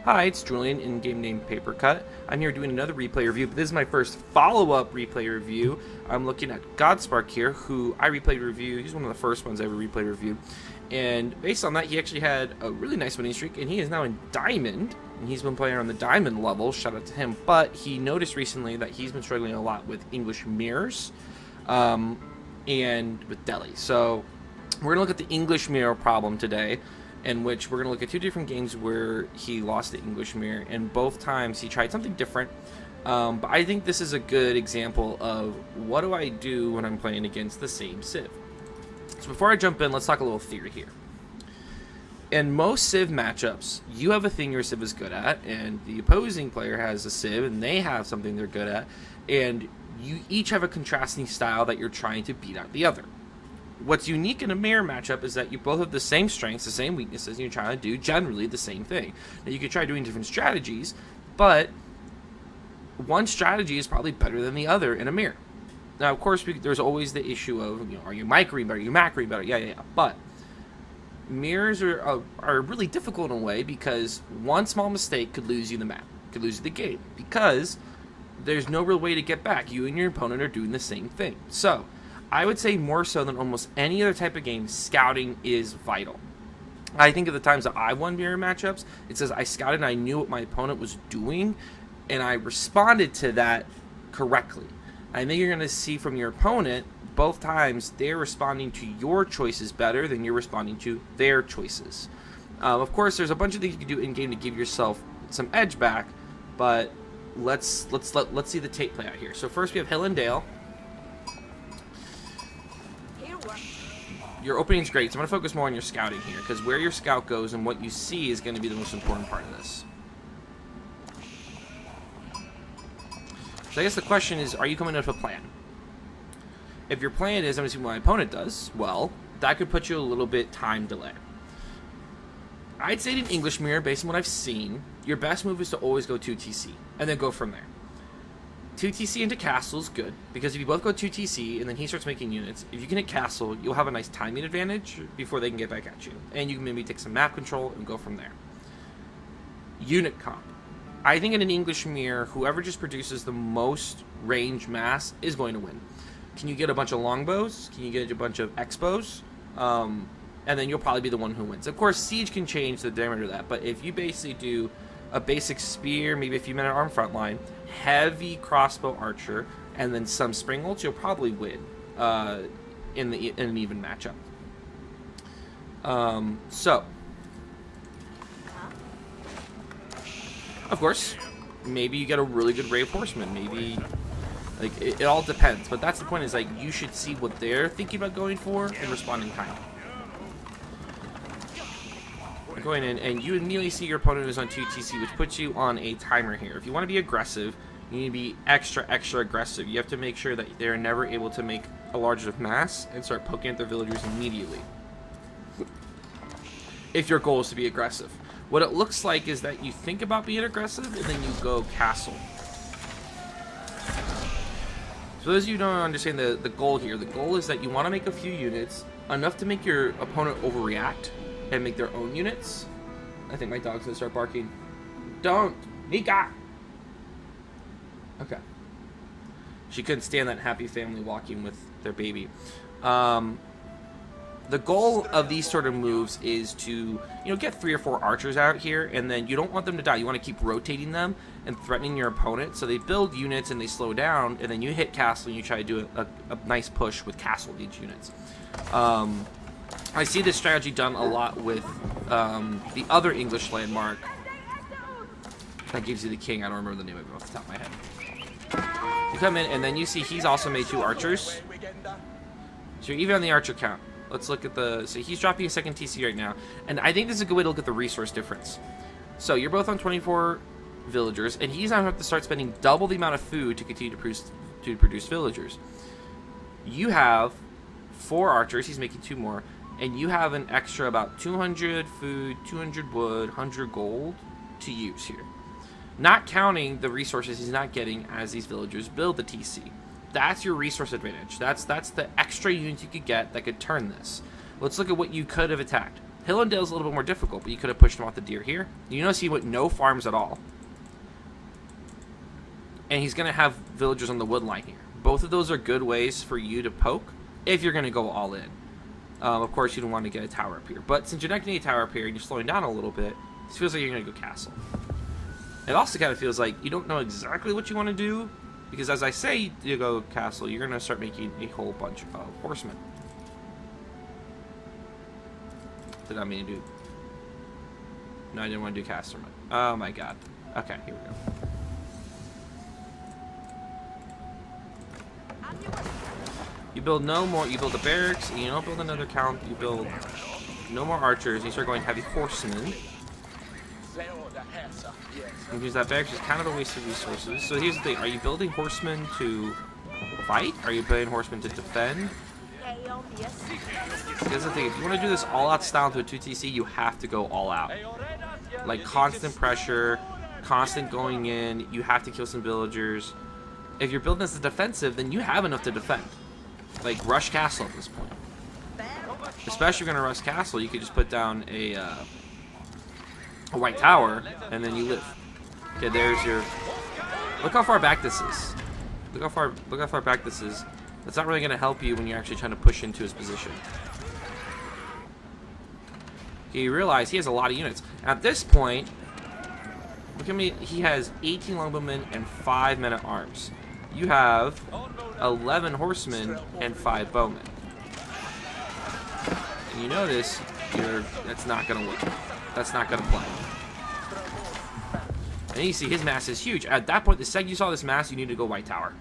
Hi, it's Julian, in-game name Papercut. I'm here doing another replay review, but this is my first follow-up replay review. I'm looking at Godspark here, who I replayed review. He's one of the first ones I ever replayed review. And based on that, he actually had a really nice winning streak, and he is now in Diamond. And he's been playing on the Diamond level, shout out to him. But he noticed recently that he's been struggling a lot with English mirrors and with Delhi. So we're going to look at the English mirror problem today, in which we're going to look at two different games where he lost the English mirror, and both times he tried something different. But I think this is a good example of what do I do when I'm playing against the same Civ. So before I jump in, let's talk a little theory here. In most Civ matchups, you have a thing your Civ is good at, and the opposing player has a Civ, and they have something they're good at, and you each have a contrasting style that you're trying to beat out the other. What's unique in a mirror matchup is that you both have the same strengths, the same weaknesses, and you're trying to do generally the same thing. Now, you could try doing different strategies, but one strategy is probably better than the other in a mirror. Now, of course, there's always the issue of, are you microing better, are you macroing better? Yeah. But mirrors are really difficult in a way because one small mistake could lose you the map, could lose you the game, because there's no real way to get back. You and your opponent are doing the same thing. So I would say more so than almost any other type of game, scouting is vital. I think of the times that I won mirror matchups, it says I scouted and I knew what my opponent was doing, and I responded to that correctly. I think you're going to see from your opponent, both times, they're responding to your choices better than you're responding to their choices. Of course, there's a bunch of things you can do in-game to give yourself some edge back, but let's see the tape play out here. So first we have Hill and Dale. Your opening's great, so I'm going to focus more on your scouting here, because where your scout goes and what you see is going to be the most important part of this. So I guess the question is, are you coming up with a plan? If your plan is, I'm going to see what my opponent does, well, that could put you a little bit time delay. I'd say in English mirror, based on what I've seen, your best move is to always go 2TC, and then go from there. 2TC into castle is good, because if you both go 2TC and then he starts making units, if you can hit castle, you'll have a nice timing advantage before they can get back at you. And you can maybe take some map control and go from there. Unit comp. I think in an English mirror, whoever just produces the most range mass is going to win. Can you get a bunch of longbows? Can you get a bunch of X-bows? And then you'll probably be the one who wins. Of course, siege can change the diameter of that, but if you basically do a basic spear, maybe a few minute arm front line, heavy crossbow archer, and then some spring ults, you'll probably win in an even matchup. So, of course, maybe you get a really good Ray of Horseman. Maybe, like, it all depends. But that's the point, is like you should see what they're thinking about going for and respond in kind. Going in, and you immediately see your opponent is on 2TC, which puts you on a timer here. If you want to be aggressive, you need to be extra aggressive. You have to make sure that they're never able to make a large enough mass and start poking at their villagers immediately, if your goal is to be aggressive. What it looks like is that you think about being aggressive, and then you go castle. So those of you who don't understand the goal here, the goal is that you want to make a few units, enough to make your opponent overreact and make their own units. I think my dog's gonna start barking. Don't! Nika! Okay. She couldn't stand that happy family walking with their baby. The goal of these sort of moves is to, get 3 or 4 archers out here, and then you don't want them to die. You want to keep rotating them and threatening your opponent. So they build units and they slow down, and then you hit castle and you try to do a nice push with castle each units. I see this strategy done a lot with the other English landmark that gives you the king. I don't remember the name of it off the top of my head. You come in, and then you see he's also made 2 archers. So you're even on the archer count. Let's look at so he's dropping a second TC right now. And I think this is a good way to look at the resource difference. So you're both on 24 villagers, and he's now have to start spending double the amount of food to continue to produce villagers. You have 4 archers, he's making 2 more, and you have an extra about 200 food, 200 wood, 100 gold to use here. Not counting the resources he's not getting as these villagers build the TC. That's your resource advantage. That's the extra units you could get that could turn this. Let's look at what you could have attacked. Hill and Dale's a little bit more difficult, but you could have pushed him off the deer here. You notice he went no farms at all. And he's going to have villagers on the wood line here. Both of those are good ways for you to poke if you're going to go all in. Of course, you don't want to get a tower up here. But since you're not going to get a tower up here and you're slowing down a little bit, it feels like you're going to go castle. It also kind of feels like you don't know exactly what you want to do. Because as I say you go castle, you're going to start making a whole bunch of horsemen. Did I mean to do? No, I didn't want to do casterman. Oh my god. Okay, here we go. You build no more. You build the barracks, and you don't build another count. You build no more archers. You start going heavy horsemen. Because that barracks is kind of a waste of resources. So here's the thing: are you building horsemen to fight? Are you building horsemen to defend? Here's the thing: if you want to do this all-out style into a 2TC, you have to go all out. Like constant pressure, constant going in. You have to kill some villagers. If you're building as a defensive, then you have enough to defend. Like rush castle at this point. Especially if you're gonna rush castle, you could just put down a white tower, and then you live. Okay, there's your. Look how far back this is. Look how far back this is. That's not really gonna help you when you're actually trying to push into his position. Okay, you realize he has a lot of units. At this point, look at me. He has 18 longbowmen and 5 men at arms. You have 11 horsemen and 5 bowmen. And you notice that's not gonna work. That's not gonna play. And you see his mass is huge. At that point, the second you saw this mass, you need to go white tower.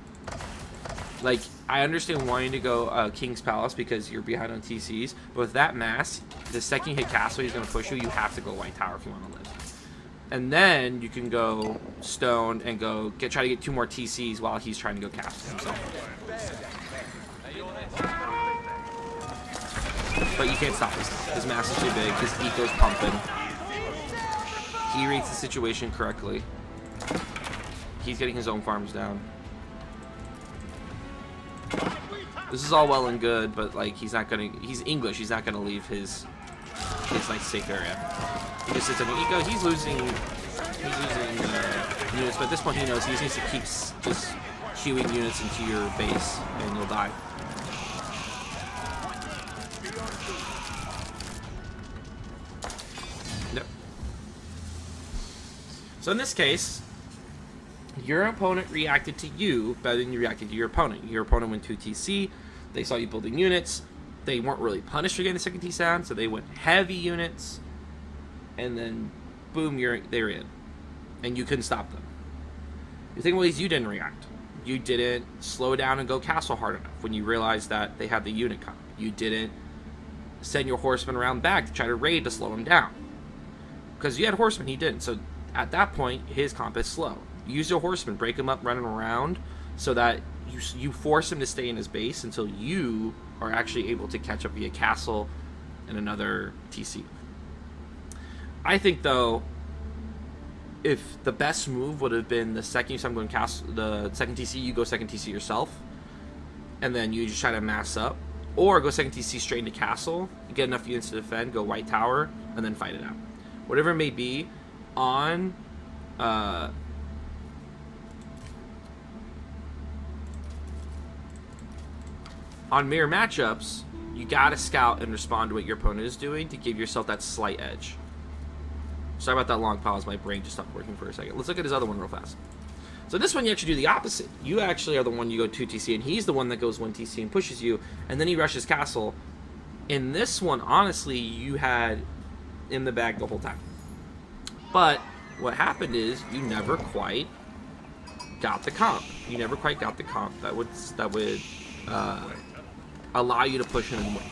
Like, I understand wanting to go King's Palace because you're behind on TCs, but with that mass, the second you hit castle, he's gonna push you. You have to go white tower if you want to live. And then you can go stone and go try to get 2 more TCs while he's trying to go castle himself. But you can't stop this. His mass is too big. His eco's pumping. He reads the situation correctly. He's getting his own farms down. This is all well and good, but like he's English. He's not gonna leave his like safe area. He just sits on the eco. He's losing units, but at this point he knows he just needs to keep just queuing units into your base, and you'll die. Yep. So in this case, your opponent reacted to you better than you reacted to your opponent. Your opponent went 2 TC. They saw you building units. They weren't really punished for getting the second TC down, so they went heavy units. And then, boom, they were in. And you couldn't stop them. The thing was, you didn't react. You didn't slow down and go castle hard enough when you realized that they had the unit comp. You didn't send your horsemen around back to try to raid to slow him down. Because you had horsemen, he didn't. So at that point, his comp is slow. Use your horsemen, break him up, running around, so that you force him to stay in his base until you are actually able to catch up via castle and another TC. I think, though, if the best move would have been the second you start going castle, the second TC, you go second TC yourself, and then you just try to mass up, or go second TC straight into castle, get enough units to defend, go white tower, and then fight it out. Whatever it may be, on mirror matchups, you gotta scout and respond to what your opponent is doing to give yourself that slight edge. Sorry about that long pause, my brain just stopped working for a second. Let's look at his other one real fast. So this one you actually do the opposite. You actually are the one you go 2 TC, and he's the one that goes 1 TC and pushes you, and then he rushes castle. In this one, honestly, you had in the bag the whole time. But what happened is you never quite got the comp. You never quite got the comp that would allow you to push him and win.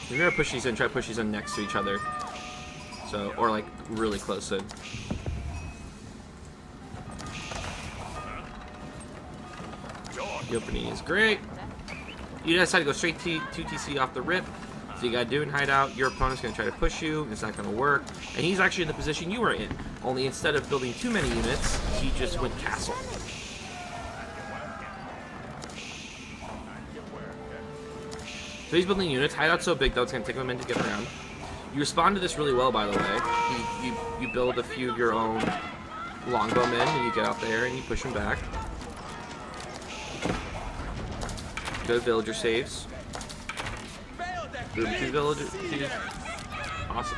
You're gonna push these in, try to push these in next to each other. So, or like really close in. The opening is great. You decide to go straight 2 TC off the rip. So you gotta do it in hideout. Your opponent's gonna try to push you. It's not gonna work. And he's actually in the position you were in. Only instead of building too many units, he just went castle. So he's building units. Hideout's so big, though, it's going to take him a minute to get around. You respond to this really well, by the way. You build a few of your own longbowmen, and you get out there, and you push them back. Good villager saves. Boom, 2 villagers. Awesome.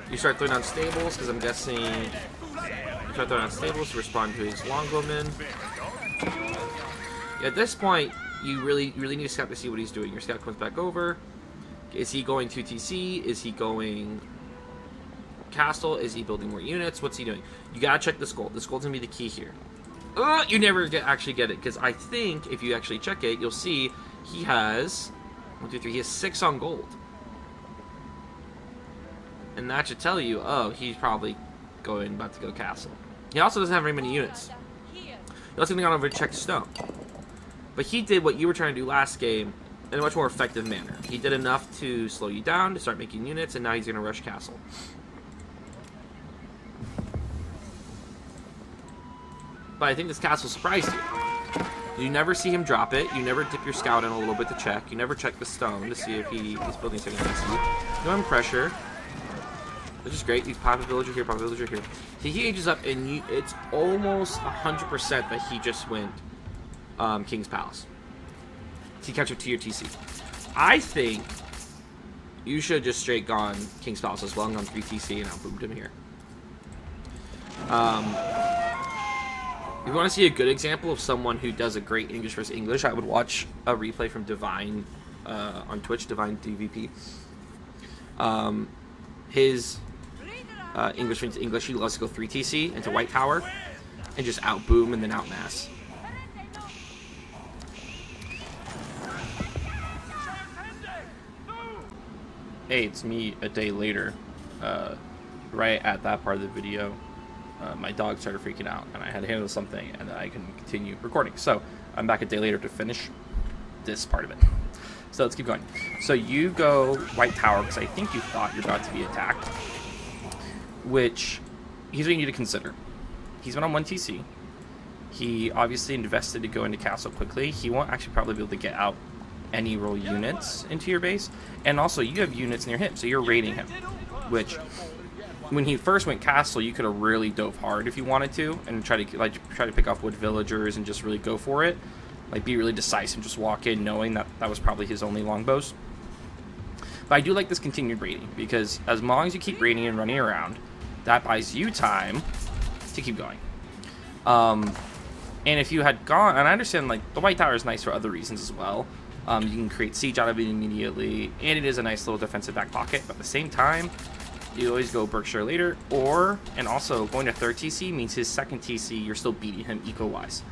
You start throwing down stables, because I'm guessing... You start throwing down stables to respond to his longbowmen. At this point, you really need to scout to see what he's doing. Your scout comes back over. Is he going to TC? Is he going castle? Is he building more units? What's he doing? You gotta check the skull. The skull's gonna be the key here. You never actually get it, because I think if you actually check it, you'll see he has 1, 2, 3. He has 6 on gold, and that should tell you, oh, he's probably about to go castle. He also doesn't have very many units. He also gone over to check stone, but he did what you were trying to do last game in a much more effective manner. He did enough to slow you down, to start making units, and now he's gonna rush castle. But I think this castle surprised you. You never see him drop it. You never dip your scout in a little bit to check. You never check the stone to see if he's building something against you. No pressure, which is great. You pop a villager here, pop a villager here. He ages up, and it's almost 100% that he just went King's Palace. He catch up to your TC. I think you should have just straight gone King's Palace as well and gone 3 TC and outboomed him here. If you want to see a good example of someone who does a great English versus English, I would watch a replay from Divine on Twitch, Divine DVP. His English versus English, he loves to go 3 TC into White Tower and just outboom and then outmass. Hey, it's me a day later. Right at that part of the video, my dog started freaking out, and I had to handle something, and then I can continue recording. So I'm back a day later to finish this part of it. So let's keep going. So you go White Tower, because I think you thought you're about to be attacked, which here's what you need to consider. He's been on 1 TC. He obviously invested to go into castle quickly. He won't actually probably be able to get out any roll units into your base, and also you have units near him, so you're raiding him, which when he first went castle, you could have really dove hard if you wanted to, and try to pick off wood villagers and just really go for it, like be really decisive, just walk in knowing that that was probably his only longbows. But I do like this continued raiding, because as long as you keep raiding and running around, that buys you time to keep going. And if you had gone, and I understand like the White Tower is nice for other reasons as well. You can create siege out of it immediately, and it is a nice little defensive back pocket. But at the same time, you always go Berkshire later, and also going to 3rd TC means his 2nd TC, you're still beating him eco-wise.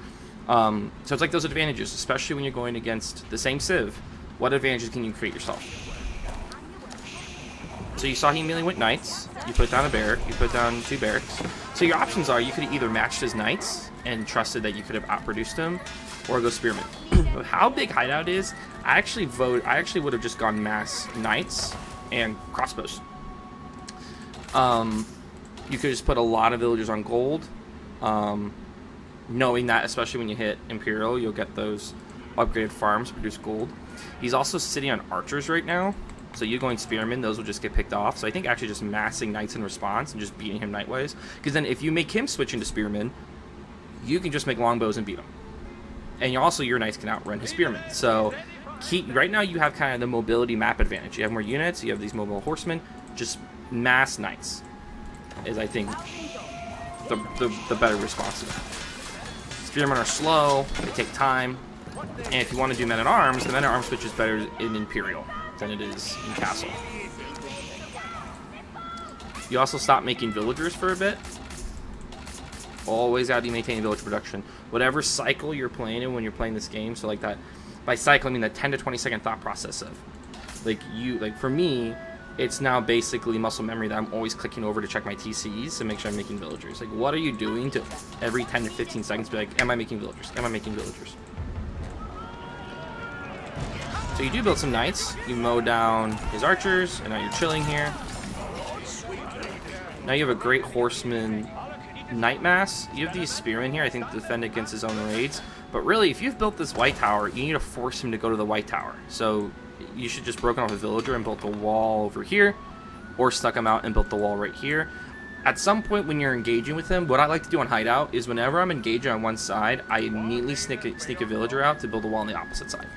So it's like those advantages, especially when you're going against the same civ. What advantages can you create yourself? So you saw he immediately went knights. You put down a barrack. You put down 2 barracks. So your options are you could have either matched his knights and trusted that you could have outproduced him, or go spearman. How big hideout is? I actually would have just gone mass knights and crossbows. You could just put a lot of villagers on gold, knowing that especially when you hit Imperial, you'll get those upgraded farms produce gold. He's also sitting on archers right now, so you going spearmen, those will just get picked off. So I think actually just massing knights in response and just beating him knightwise, because then if you make him switch into spearmen, you can just make longbows and beat him. And also your knights can outrun his spearmen. So right now you have kind of the mobility map advantage. You have more units, you have these mobile horsemen, just mass knights is, I think, the better response to that. Spearmen are slow, they take time, and if you want to do men-at-arms, the men-at-arms switch is better in Imperial than it is in Castle. You also stop making villagers for a bit. Always got to maintain village production. Whatever cycle you're playing in when you're playing this game, so like that, by cycle I mean the 10 to 20 second thought process of, like for me, it's now basically muscle memory that I'm always clicking over to check my TCs to make sure I'm making villagers. Like, what are you doing to every 10 to 15 seconds be like, am I making villagers? Am I making villagers? So you do build some knights. You mow down his archers, and now you're chilling here. Now you have a great horseman knight mass. You have these spearmen here, I think, to defend against his own raids. But really, if you've built this white tower, you need to force him to go to the white tower. So you should just broken off a villager and built a wall over here, or stuck him out and built the wall right here. At some point when you're engaging with him, what I like to do on Hideout is whenever I'm engaging on one side, I immediately sneak a villager out to build a wall on the opposite side.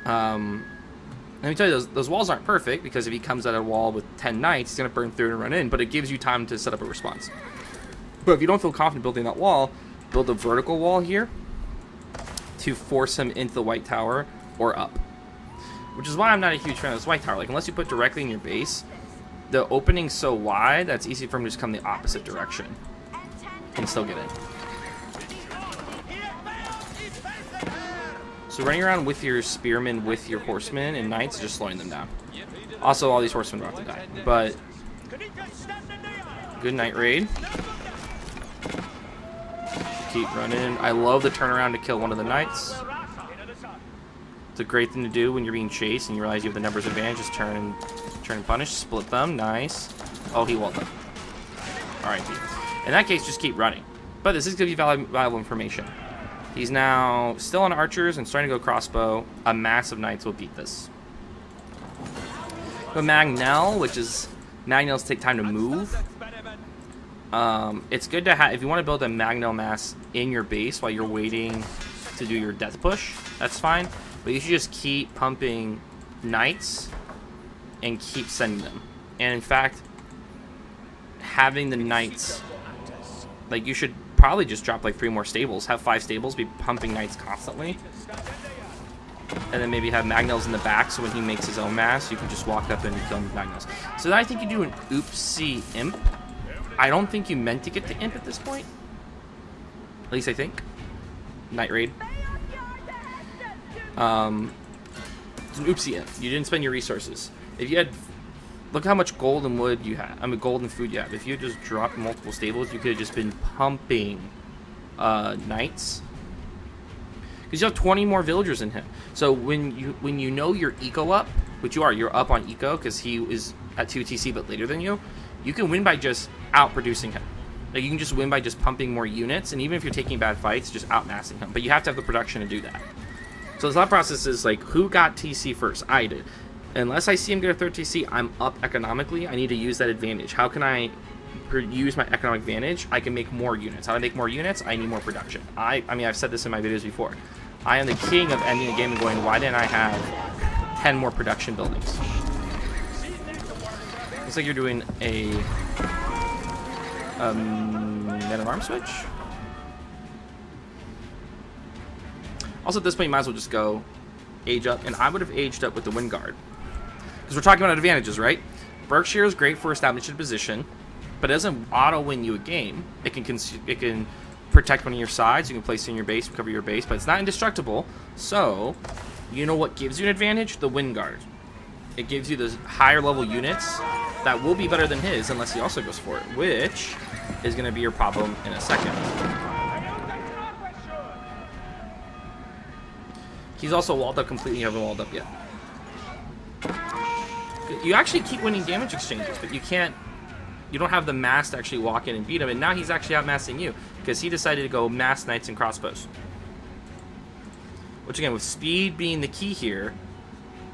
Let me tell you, those walls aren't perfect, because if he comes at a wall with 10 knights, he's going to burn through and run in, but it gives you time to set up a response. But if you don't feel confident building that wall, build a vertical wall here to force him into the white tower or up. Which is why I'm not a huge fan of this white tower. Like, unless you put directly in your base, the opening's so wide that's easy for him to just come the opposite direction and still get in. So running around with your spearmen, with your horsemen and knights, just slowing them down. Also, all these horsemen are about to die, but good knight raid. Keep running. I love the turnaround to kill one of the knights. It's a great thing to do when you're being chased and you realize you have the numbers advantage. Just turn and punish. Split them. Nice. Oh, he walled them. Alright, in that case, just keep running. But this is going to be valuable information. He's now still on archers and starting to go crossbow. A mass of knights will beat this. But Magnell, which is... Magnells take time to move. It's good to have... If you want to build a Magnell mass in your base while you're waiting to do your death push, that's fine. But you should just keep pumping knights and keep sending them. And in fact, having the knights... Like, you should probably just drop like 3 more stables. Have 5 stables, be pumping knights constantly. And then maybe have Magnells in the back, so when he makes his own mass, you can just walk up and kill him with Magnells. So then I think you do an oopsie imp. I don't think you meant to get the imp at this point. At least I think. Night raid. It's an oopsie imp. You didn't spend your resources. If you had... Look how much gold and wood you have. I mean, gold and food you have. If you had just dropped multiple stables, you could have just been pumping knights. Because you have 20 more villagers in him. So when you know you're eco up, which you are, you're up on eco because he is at 2 TC but later than you, you can win by just outproducing him. Like, you can just win by just pumping more units, and even if you're taking bad fights, just outmassing him. But you have to have the production to do that. So the thought process is like, who got TC first? I did. Unless I see him get a 3rd TC, I'm up economically. I need to use that advantage. How can I use my economic advantage? I can make more units. How do I make more units? I need more production. I mean, I've said this in my videos before. I am the king of ending a game and going, why didn't I have 10 more production buildings? Looks like you're doing a man-at-arms switch. Also, at this point, you might as well just go age up. And I would have aged up with the Wind Guard. Because we're talking about advantages, right? Berkshire is great for establishing position, but it doesn't auto-win you a game. It can protect one of your sides. You can place it in your base, cover your base, but it's not indestructible. So, you know what gives you an advantage? The Wind Guard. It gives you the higher level units that will be better than his, unless he also goes for it, which is going to be your problem in a second. He's also walled up completely. You haven't walled up yet. You actually keep winning damage exchanges, but you can't... You don't have the mass to actually walk in and beat him, and now he's actually outmassing you, because he decided to go mass knights and crossbows. Which, again, with speed being the key here,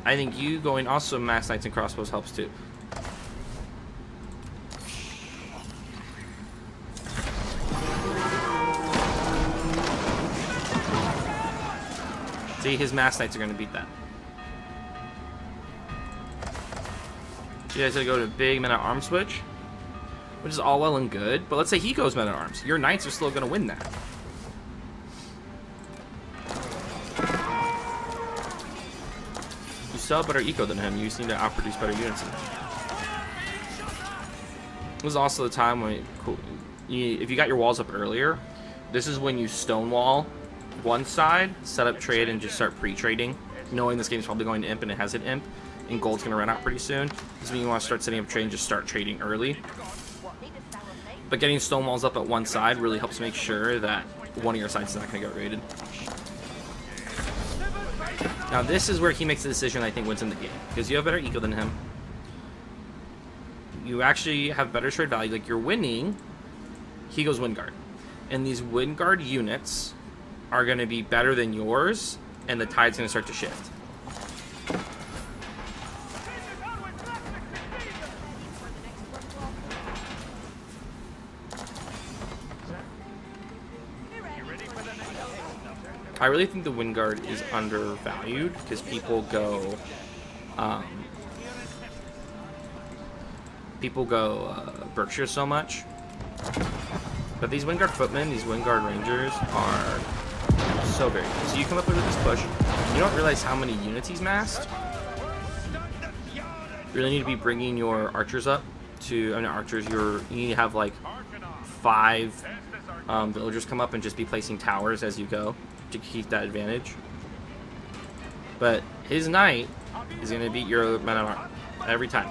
I think you going also mass knights and crossbows helps too. See, his mass knights are going to beat that. So you guys gotta go to a big men-at-arms switch, which is all well and good, but let's say he goes men-at-arms. Your knights are still going to win that. You still have better eco than him. You just need to outproduce better units than him. This was also the time when, if you got your walls up earlier, this is when you stonewall one side, set up trade, and just start pre-trading, knowing this game's probably going to imp and it has an imp, and gold's going to run out pretty soon. This is when you want to start setting up trade and just start trading early. But getting stonewalls up at one side really helps make sure that one of your sides is not going to get raided. Now this is where he makes the decision I think wins in the game, because you have better eco than him. You actually have better trade value. Like, you're winning, he goes Wind Guard. And these Wind Guard units are going to be better than yours, and the tide's going to start to shift. I really think the Wind Guard is undervalued because people go Berkshire so much. But these Wind Guard footmen, these Wind Guard rangers are so very good. So you come up with this push, you don't realize how many units he's massed. You really need to be bringing your archers up to, I mean, archers, you need to have like 5 villagers come up and just be placing towers as you go to keep that advantage. But his knight is going to beat your men at arms every time.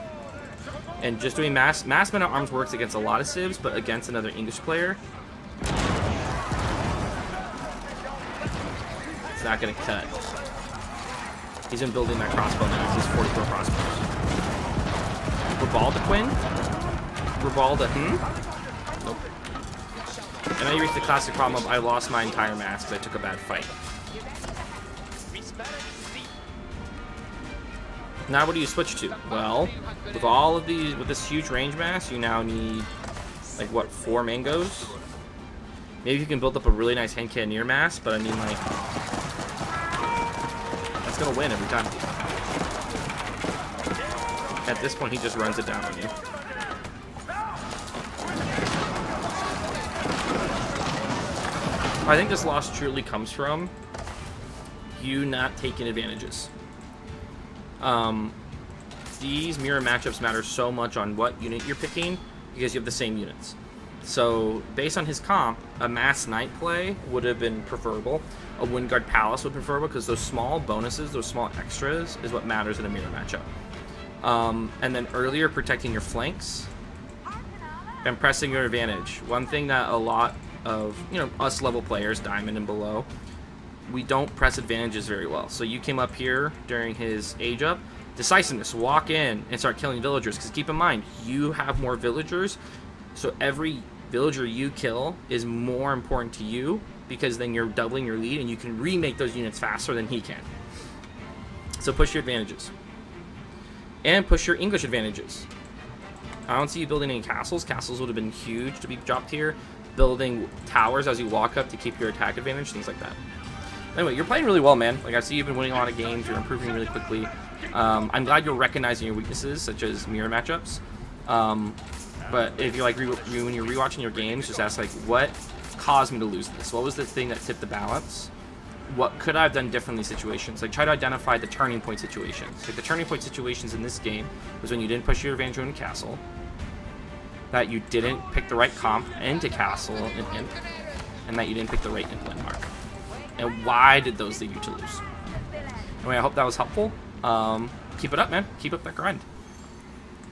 And just doing mass men at arms works against a lot of civs, but against another English player, it's not going to cut. He's been building that crossbow now. He's 44 crossbows. Quinn? Nope. And I reached the classic problem of I lost my entire mass because I took a bad fight. Now what do you switch to? Well, with all of these, with this huge range mass, you now need, like, what, 4 mangoes? Maybe you can build up a really nice hand cannoneer mass, but I mean, like, that's gonna win every time. At this point, he just runs it down on you. I think this loss truly comes from you not taking advantages. These mirror matchups matter so much on what unit you're picking because you have the same units. So based on his comp, a mass knight play would have been preferable. A Wind Guard Palace would be preferable because those small bonuses, those small extras is what matters in a mirror matchup. And then earlier protecting your flanks and pressing your advantage. One thing that a lot of, us level players, diamond and below, we don't press advantages very well. So you came up here during his age up, decisiveness, walk in and start killing villagers, because keep in mind, you have more villagers, so every villager you kill is more important to you, because then you're doubling your lead and you can remake those units faster than he can. So push your advantages. And push your English advantages. I don't see you building any castles. Castles would have been huge to be dropped here. Building towers as you walk up to keep your attack advantage, things like that. Anyway, you're playing really well, man. Like, I see you've been winning a lot of games. You're improving really quickly. I'm glad you're recognizing your weaknesses, such as mirror matchups. But if you're like, when you're rewatching your games, just ask, like, what caused me to lose this? What was the thing that tipped the balance? What could I have done differently in situations? Like, try to identify the turning point situations. Like, the turning point situations in this game was when you didn't push your advantage into castle, that you didn't pick the right comp into castle and imp, and that you didn't pick the right imp landmark. And why did those lead you to lose? Anyway, I hope that was helpful. Keep it up, man. Keep up that grind.